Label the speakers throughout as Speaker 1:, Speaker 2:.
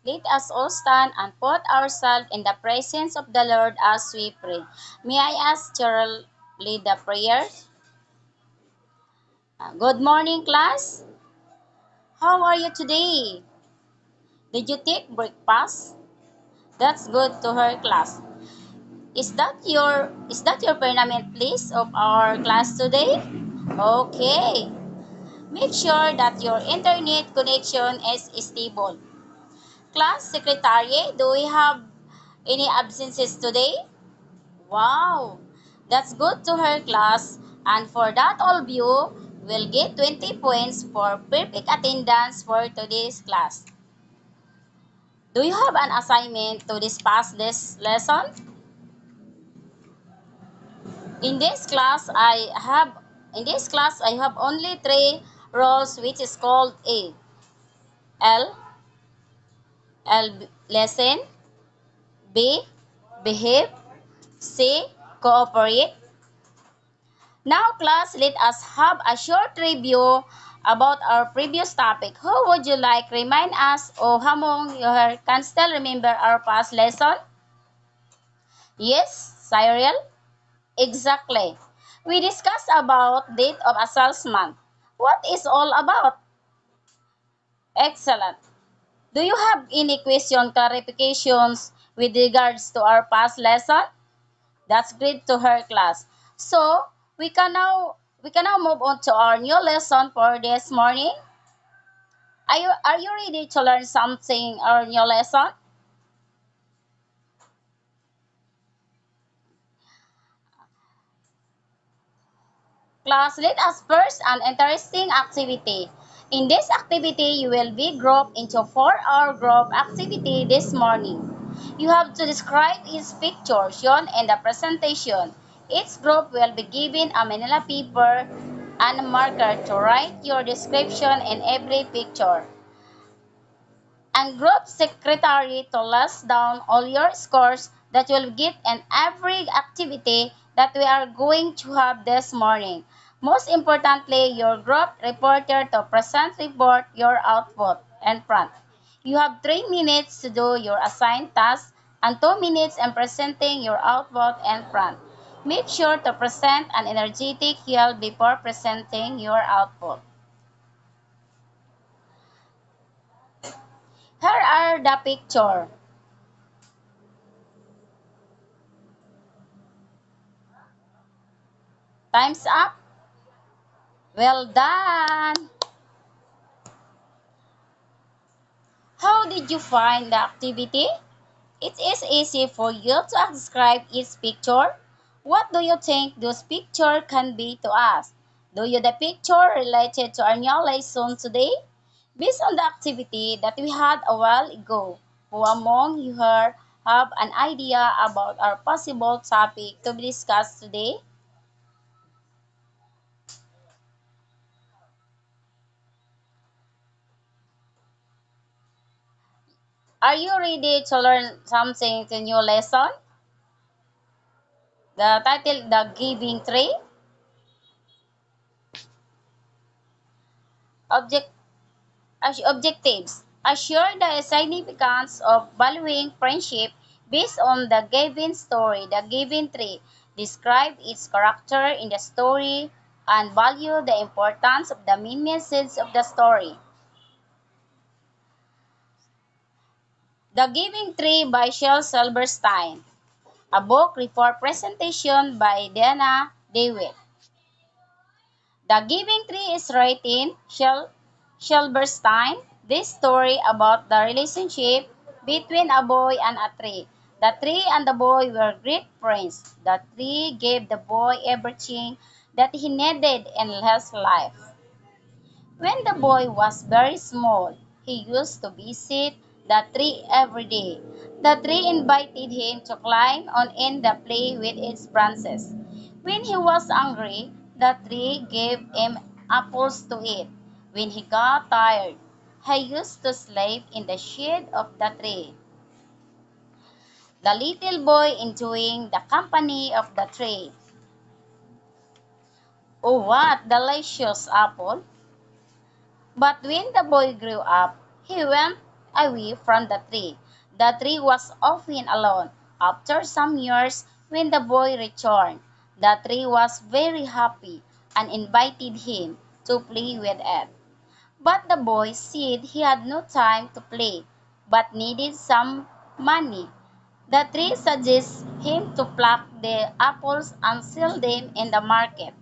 Speaker 1: Let us all stand and put ourselves in the presence of the Lord as we pray. May I ask Cheryl lead the prayer? Good morning, class. How are you today? Did you take breakfast? That's good to her, class. Is that your permanent place of our class today? Okay. Make sure that your internet connection is stable. Class secretary, do we have any absences today? Wow, that's good to her, class. And for that, all of you will get 20 points for perfect attendance for today's class. Do you have an assignment to discuss this lesson? In this class, I have only three roles, which is called L, listen, B, behave, C, cooperate. Now, class, let us have a short review about our previous topic. Who would you like remind us or among you can still remember our past lesson? Yes, Cyril? Exactly. We discussed about date of assessment. What is all about? Excellent. Do you have any question clarifications with regards to our past lesson? That's great to her, class. So we can now move on to our new lesson for this morning. Are you ready to learn something our new lesson? Class, let us first an interesting activity. In this activity, you will be grouped into 4-hour group activity this morning. You have to describe each picture shown in the presentation. Each group will be given a manila paper and a marker to write your description in every picture. And group secretary to list down all your scores that you will get in every activity that we are going to have this morning. Most importantly, your group reporter to present report your output in front. You have 3 minutes to do your assigned task and 2 minutes in presenting your output in front. Make sure to present an energetic yell before presenting your output. Here are the picture. Time's up. Well done! How did you find the activity? It is easy for you to describe each picture. What do you think those pictures can be to us? Do you the picture related to our new lesson today? Based on the activity that we had a while ago, who among you here have an idea about our possible topic to be discussed today? Are you ready to learn something to new lesson? The title, The Giving Tree. Object, Objectives. Assure the significance of valuing friendship based on the given story, the given tree. Describe its character in the story and value the importance of the main message of the story. The Giving Tree by Shel Silverstein. A book report presentation by Dana Dewitt. The Giving Tree is written Silverstein. This story about the relationship between a boy and a tree. The tree and the boy were great friends. The tree gave the boy everything that he needed in his life. When the boy was very small, he used to visit the tree every day. The tree invited him to climb on and play with its branches. When he was hungry, the tree gave him apples to eat. When he got tired, he used to sleep in the shade of the tree. The little boy enjoying the company of the tree. Oh, what delicious apple! But when the boy grew up, he went away from the tree. The tree was often alone. After some years, when the boy returned, the tree was very happy and invited him to play with it. But the boy said he had no time to play, but needed some money. The tree suggests him to pluck the apples and sell them in the market.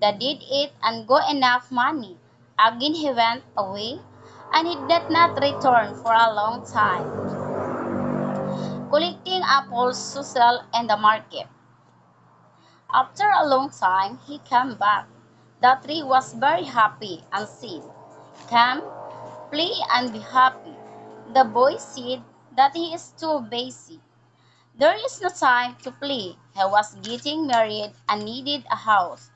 Speaker 1: They did it and got enough money. Again he went away, and he did not return for a long time, collecting apples to sell in the market. After a long time he came back. The tree was very happy and said, "Come, play and be happy." The boy said that he is too busy. There is no time to play. He was getting married and needed a house.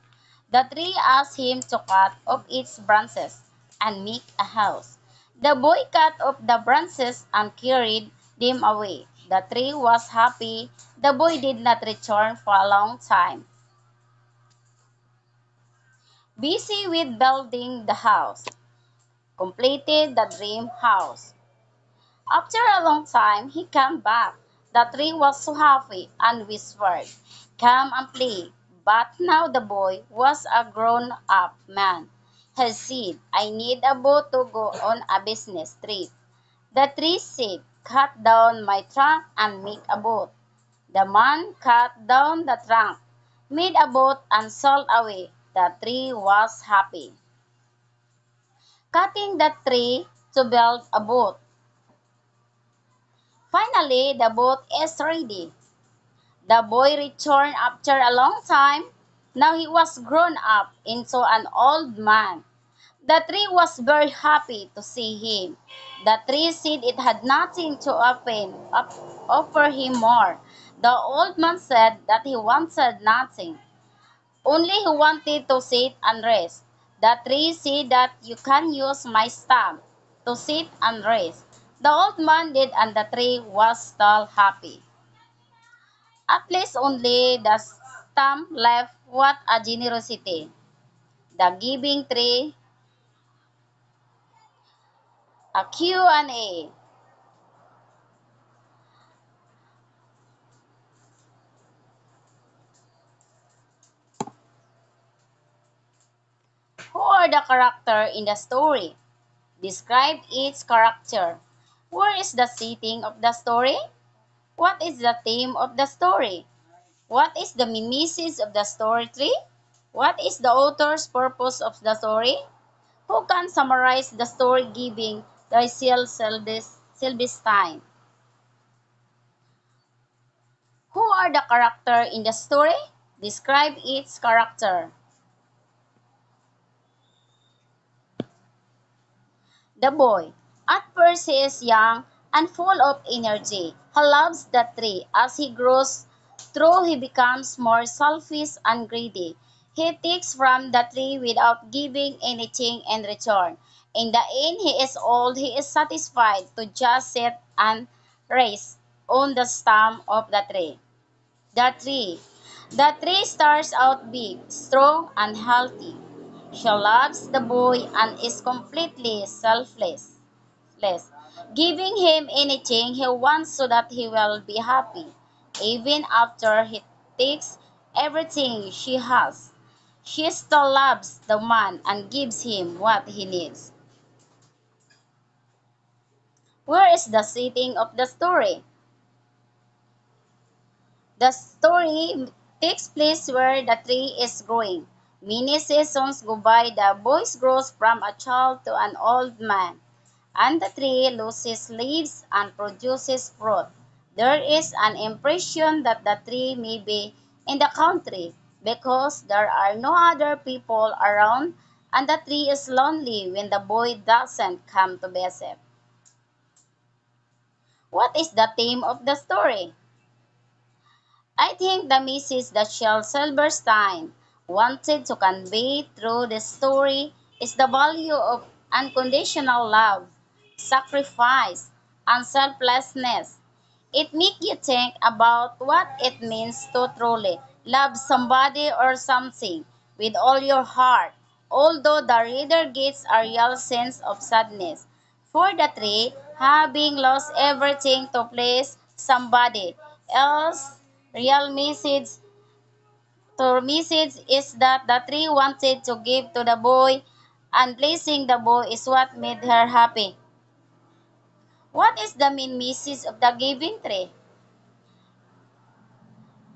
Speaker 1: The tree asked him to cut off its branches and make a house. The boy cut off the branches and carried them away. The tree was happy. The boy did not return for a long time, busy with building the house, completed the dream house. After a long time he came back. The tree was so happy and whispered, "Come and play." But now the boy was a grown-up man. He said, "I need a boat to go on a business trip." The tree said, "Cut down my trunk and make a boat." The man cut down the trunk, made a boat, and sailed away. The tree was happy, cutting the tree to build a boat. Finally, the boat is ready. The boy returned after a long time. Now he was grown up into an old man. The tree was very happy to see him. The tree said it had nothing to offer him more. The old man said that he wanted nothing. Only he wanted to sit and rest. The tree said that you can use my stump to sit and rest. The old man did, and the tree was still happy. At least only the stump left. What a generosity! The giving tree, a Q&A. Who are the character in the story? Describe each character. Where is the setting of the story? What is the theme of the story? What is the main message of the story tree? What is the author's purpose of the story? Who can summarize the story giving Rachel Silverstein? Who are the character in the story? Describe each character. The boy. At first he is young and full of energy. He loves the tree. As he grows through, he becomes more selfish and greedy. He takes from the tree without giving anything in return. In the end, he is old. He is satisfied to just sit and rest on the stem of the tree. The tree. The tree starts out big, strong, and healthy. She loves the boy and is completely selfless, giving him anything he wants so that he will be happy. Even after he takes everything she has, she still loves the man and gives him what he needs. Where is the setting of the story? The story takes place where the tree is growing. Many seasons go by. The boy grows from a child to an old man, and the tree loses leaves and produces fruit. There is an impression that the tree may be in the country because there are no other people around, and the tree is lonely when the boy doesn't come to visit. What is the theme of the story? I think the message that Shel Silverstein wanted to convey through the story is the value of unconditional love, sacrifice, and selflessness. It makes you think about what it means to truly love somebody or something with all your heart, although the reader gets a real sense of sadness for the tree having lost everything to please somebody else. Real message is that the tree wanted to give to the boy, and pleasing the boy is what made her happy. What is the main message of the giving tree?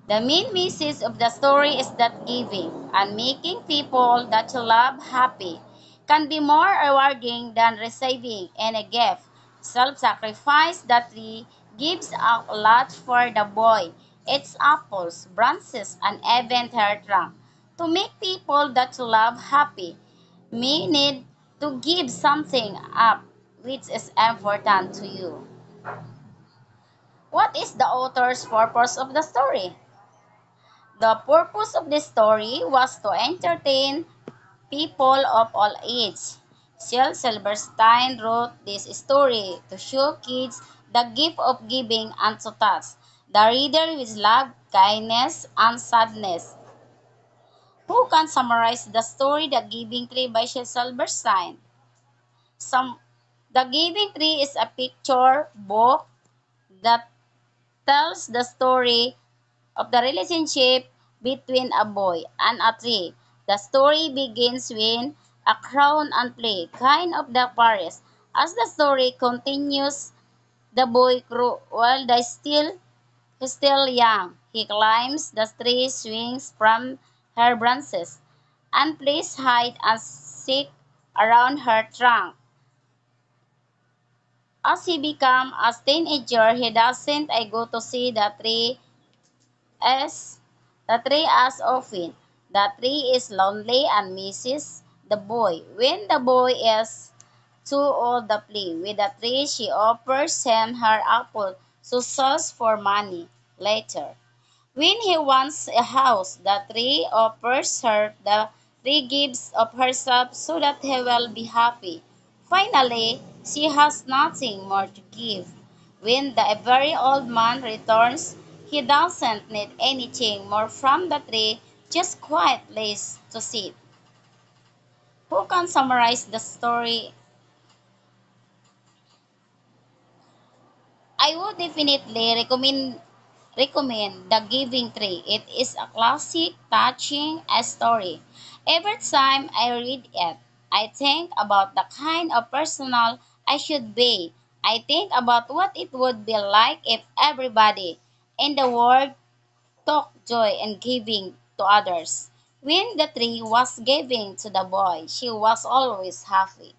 Speaker 1: The main message of the story is that giving and making people that you love happy can be more rewarding than receiving any gift. Self-sacrifice that tree gives a lot for the boy, its apples, branches, and even her trunk. To make people that you love happy, may need to give something up which is important to you. What is the author's purpose of the story? The purpose of the story was to entertain people of all ages. Shel Silverstein wrote this story to show kids the gift of giving and to touch the reader with love, kindness, and sadness. Who can summarize the story The Giving Tree by Shel Silverstein? Some, the Giving Tree is a picture book that tells the story of the relationship between a boy and a tree. The story begins with a crown and play, kind of the forest. As the story continues, the boy grew while he's still young. He climbs the tree, swings from her branches, and plays hide and seek around her trunk. As he becomes a teenager, he doesn't go to see as as often. The tree is lonely and misses the boy. When the boy is too old to play with the tree, she offers him her apple to sell for money later. When he wants a house, the tree offers her the tree gives of herself so that he will be happy. Finally, she has nothing more to give. When the very old man returns, he doesn't need anything more from the tree, just quiet place to sit. Who can summarize the story? I would definitely recommend The Giving Tree. It is a classic, touching story. Every time I read it, I think about the kind of personal I should be. I think about what it would be like if everybody in the world took joy in giving to others. When the tree was giving to the boy, she was always happy.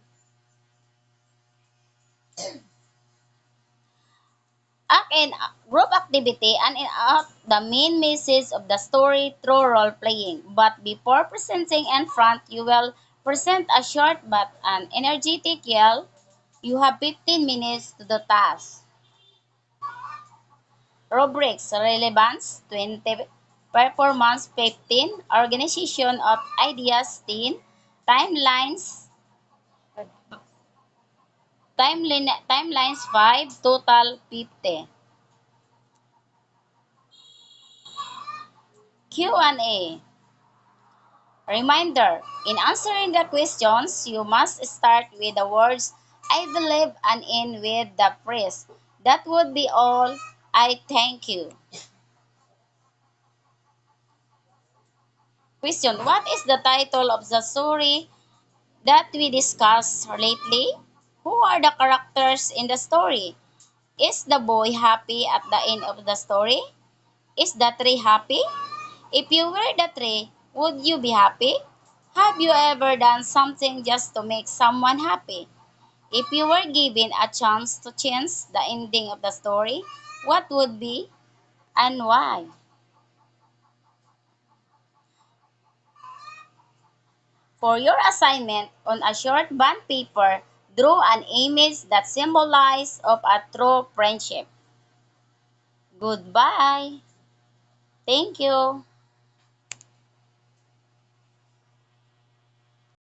Speaker 1: Act in group activity and in act the main message of the story through role playing. But before presenting in front, you will present a short but an energetic yell. You have 15 minutes to the task. Rubrics relevance 20, performance 15, organization of ideas 10, timelines timelines 5, total 50. Q&A. Reminder, in answering the questions, you must start with the words I believe and end with the phrase. That would be all. I thank you. Question, what is the title of the story that we discussed lately? Who are the characters in the story? Is the boy happy at the end of the story? Is the tree happy? If you were the tree, would you be happy? Have you ever done something just to make someone happy? If you were given a chance to change the ending of the story, what would be and why? For your assignment on a short bond paper, draw an image that symbolizes of a true friendship. Goodbye. Thank you.